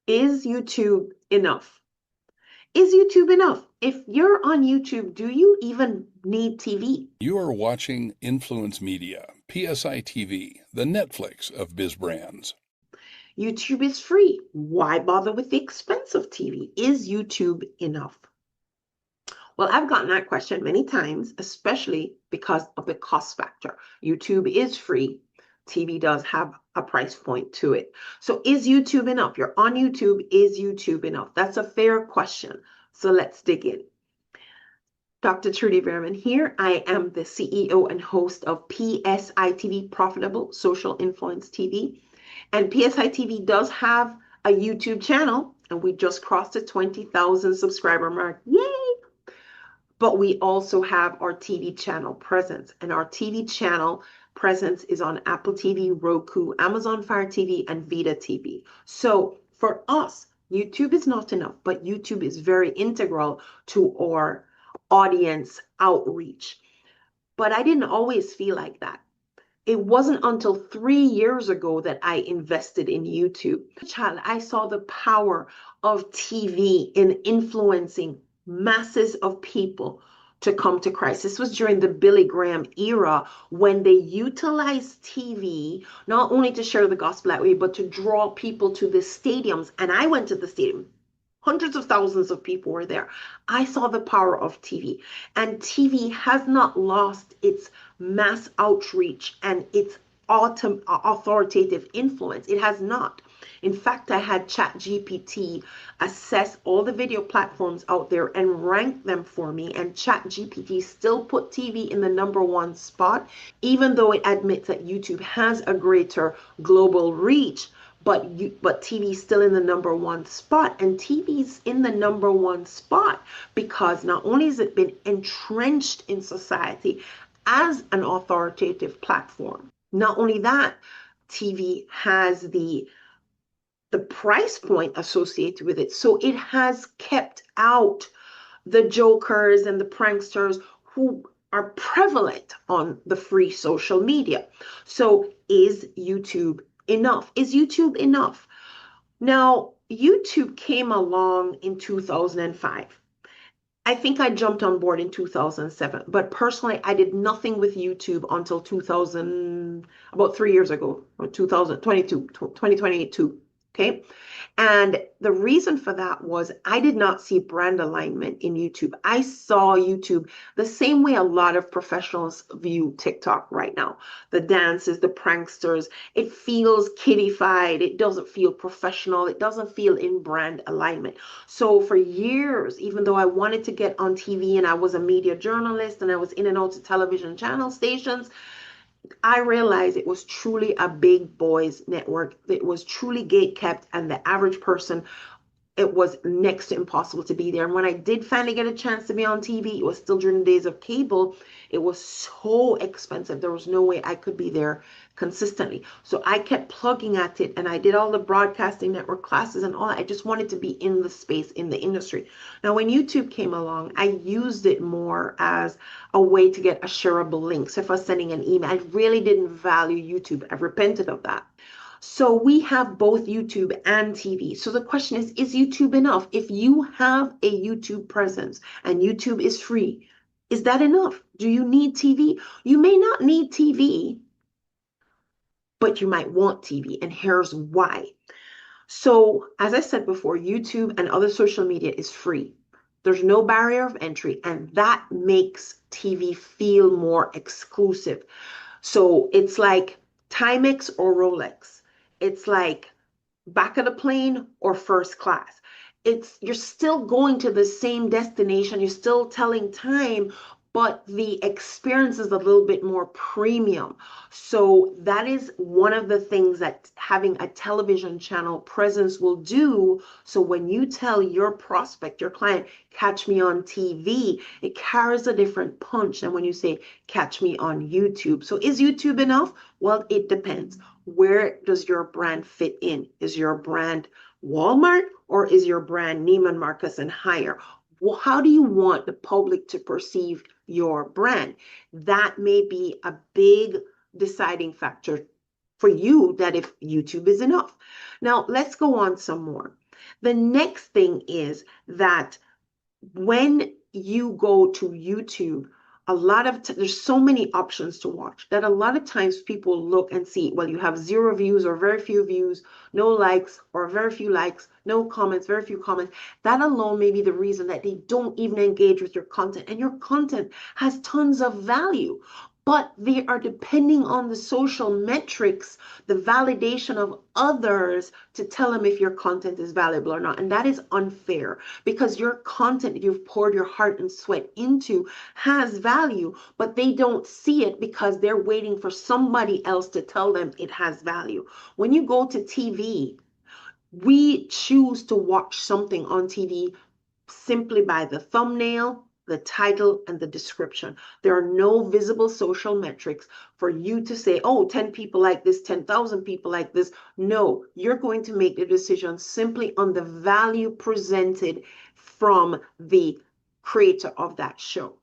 Is YouTube enough? Is YouTube enough? If you're on YouTube, do you even need TV? You are watching Influence Media, PSI TV, the Netflix of biz brands. YouTube is free. Why bother with the expensive TV? Is YouTube enough? Well, I've gotten that question many times, especially because of the cost factor. YouTube is free. TV does have a price point to it. So is YouTube enough? You're on YouTube. Is YouTube enough? That's a fair question. So let's dig in. Dr. Trudy Beerman here. I am the CEO and host of PSI TV, Profitable Social Influence TV. And PSI TV does have a YouTube channel, and we just crossed the 20,000 subscriber mark. Yay! But we also have our TV channel presence, and our TV channel presence is on Apple TV, Roku, Amazon Fire TV, and Vita TV. So for us, YouTube is not enough, but YouTube is very integral to our audience outreach. But I didn't always feel like that. It wasn't until 3 years ago that I invested in YouTube. Child, I saw the power of TV in influencing masses of people to come to Christ. This was during the Billy Graham era when they utilized TV not only to share the gospel that way, but to draw people to the stadiums. And I went to the stadium. Hundreds of thousands of people were there. I saw the power of TV. And TV has not lost its mass outreach and its authoritative influence. It has not. In fact, I had ChatGPT assess all the video platforms out there and rank them for me. And ChatGPT still put TV in the number 1 spot, even though it admits that YouTube has a greater global reach. But TV is still in the number 1 spot, and TV's in the number 1 spot because not only has it been entrenched in society as an authoritative platform, not only that, TV has the price point associated with it. So it has kept out the jokers and the pranksters who are prevalent on the free social media. So is YouTube enough? Is YouTube enough? Now, YouTube came along in 2005. I think I jumped on board in 2007, but personally, I did nothing with YouTube until 2000, about 3 years ago, or 2022, 2022. Okay. And the reason for that was I did not see brand alignment in YouTube. I saw YouTube the same way a lot of professionals view TikTok right now. The dances, the pranksters, it feels kiddified. It doesn't feel professional. It doesn't feel in brand alignment. So for years, even though I wanted to get on TV and I was a media journalist and I was in and out of television channel stations, I realized it was truly a big boys network. It was truly gate kept, and the average person, it was next to impossible to be there. And when I did finally get a chance to be on TV, it was still during the days of cable. It was so expensive. There was no way I could be there consistently. So I kept plugging at it and I did all the broadcasting network classes and all that. I just wanted to be in the space, in the industry. Now, when YouTube came along, I used it more as a way to get a shareable link. So if I was sending an email, I really didn't value YouTube. I've repented of that. So we have both YouTube and TV. So the question is YouTube enough? If you have a YouTube presence and YouTube is free, is that enough? Do you need TV? You may not need TV, but you might want TV. And here's why. So as I said before, YouTube and other social media is free. There's no barrier of entry, and that makes TV feel more exclusive. So it's like Timex or Rolex. It's like back of the plane or first class. You're still going to the same destination, you're still telling time, but the experience is a little bit more premium. So that is one of the things that having a television channel presence will do. So when you tell your prospect, your client, catch me on TV, it carries a different punch than when you say, catch me on YouTube. So is YouTube enough? Well, it depends. Where does your brand fit in? Is your brand Walmart or is your brand Neiman Marcus and higher? Well, how do you want the public to perceive your brand? That may be a big deciding factor for you, that if YouTube is enough. Now, let's go on some more. The next thing is that when you go to YouTube, there's so many options to watch that a lot of times people look and see, well, you have 0 views or very few views, no likes or very few likes, no comments, very few comments. That alone may be the reason that they don't even engage with your content, and your content has tons of value. But they are depending on the social metrics, the validation of others to tell them if your content is valuable or not. And that is unfair, because your content you've poured your heart and sweat into has value, but they don't see it because they're waiting for somebody else to tell them it has value. When you go to TV, we choose to watch something on TV simply by the thumbnail, the title, and the description. There are no visible social metrics for you to say, oh, 10 people like this, 10,000 people like this. No, you're going to make the decision simply on the value presented from the creator of that show.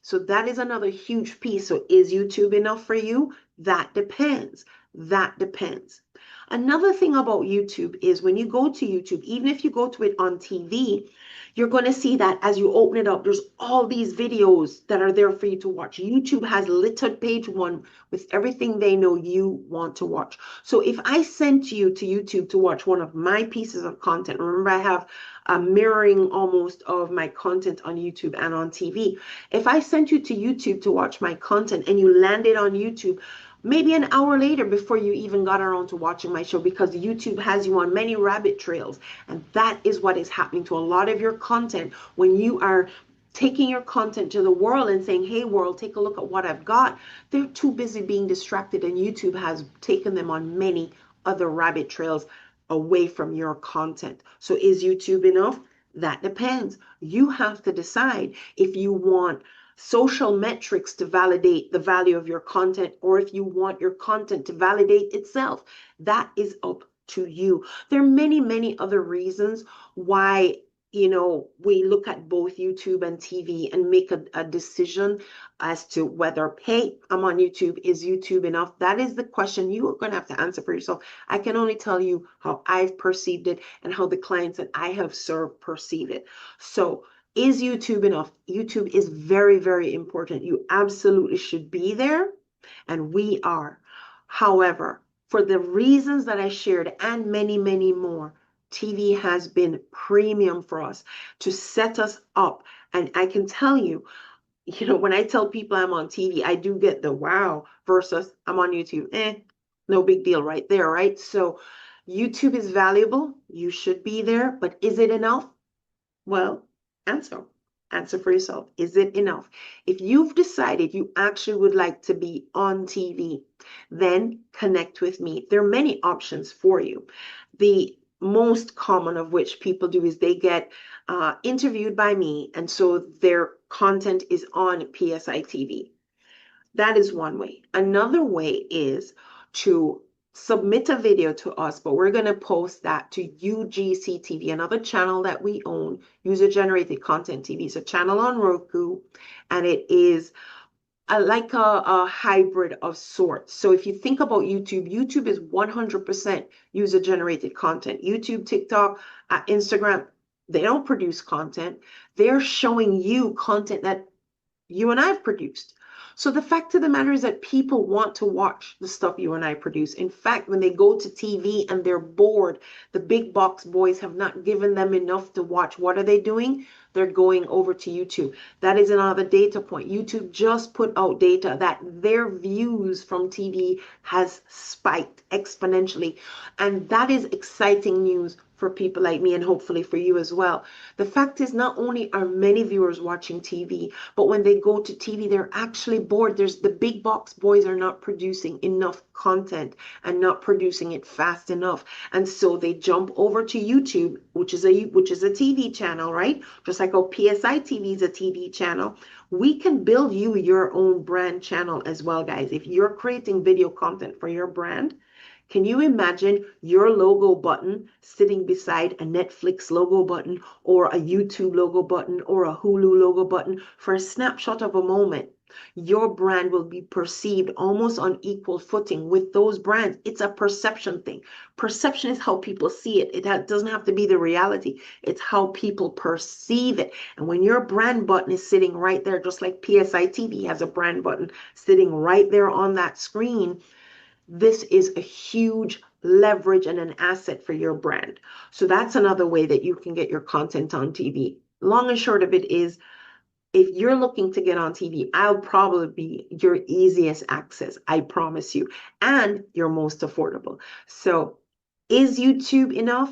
So that is another huge piece. So is YouTube enough for you? That depends. That depends. Another thing about YouTube is when you go to YouTube, even if you go to it on TV, you're going to see that as you open it up, there's all these videos that are there for you to watch. YouTube has littered page 1 with everything they know you want to watch. So if I sent you to YouTube to watch one of my pieces of content, remember I have a mirroring almost of my content on YouTube and on TV. If I sent you to YouTube to watch my content and you landed on YouTube, maybe an hour later before you even got around to watching my show, because YouTube has you on many rabbit trails. And that is what is happening to a lot of your content when you are taking your content to the world and saying, hey world, take a look at what I've got. They're too busy being distracted, and YouTube has taken them on many other rabbit trails away from your content. So is YouTube enough? That depends. You have to decide if you want social metrics to validate the value of your content, or if you want your content to validate itself. That is up to you. There are many, many other reasons why we look at both YouTube and TV and make a decision as to whether, hey, I'm on YouTube, is YouTube enough? That is the question you are going to have to answer for yourself. I can only tell you how I've perceived it and how the clients that I have served perceive it. So is YouTube enough? YouTube is very, very important. You absolutely should be there, and we are. However, for the reasons that I shared and many, many more, TV has been premium for us to set us up. And I can tell you, when I tell people I'm on TV, I do get the wow versus I'm on YouTube. No big deal right there, right? So YouTube is valuable. You should be there, but is it enough? Well, answer for yourself. Is it enough? If you've decided you actually would like to be on TV, then connect with me. There are many options for you. The most common of which people do is they get interviewed by me, and so their content is on PSI TV. That is one way. Another way is to submit a video to us, but we're going to post that to UGC TV, another channel that we own, user generated content TV. It's a channel on Roku, and it is like a hybrid of sorts. So if you think about YouTube, YouTube is 100% user generated content. YouTube, TikTok, Instagram, they don't produce content. They're showing you content that you and I've produced. So the fact of the matter is that people want to watch the stuff you and I produce. In fact, when they go to TV and they're bored, the big box boys have not given them enough to watch. What are they doing? They're going over to YouTube. That is another data point. YouTube just put out data that their views from TV has spiked exponentially. And that is exciting news for people like me, and hopefully for you as well. The fact is, not only are many viewers watching TV, but when they go to TV, they're actually bored. The big box boys are not producing enough content and not producing it fast enough. And so they jump over to YouTube, which is a TV channel, right? Just like how PSI TV is a TV channel. We can build you your own brand channel as well, guys. If you're creating video content for your brand, Can you imagine your logo button sitting beside a Netflix logo button or a YouTube logo button or a Hulu logo button for a snapshot of a moment? Your brand will be perceived almost on equal footing with those brands. It's a perception thing. Perception is how people see it. It doesn't have to be the reality. It's how people perceive it. And when your brand button is sitting right there, just like PSI TV has a brand button sitting right there on that screen, this is a huge leverage and an asset for your brand. So that's another way that you can get your content on TV. Long and short of it is, if you're looking to get on TV, I'll probably be your easiest access, I promise you, and your most affordable. So is YouTube enough?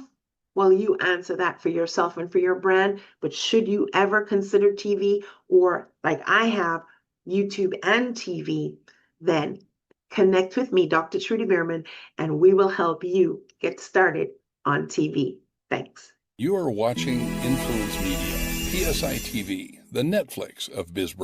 Well, you answer that for yourself and for your brand, but should you ever consider TV, or like I have, YouTube and TV, then connect with me, Dr. Trudy Beerman, and we will help you get started on TV. Thanks. You are watching Influence Media, PSI TV, the Netflix of BizBrain.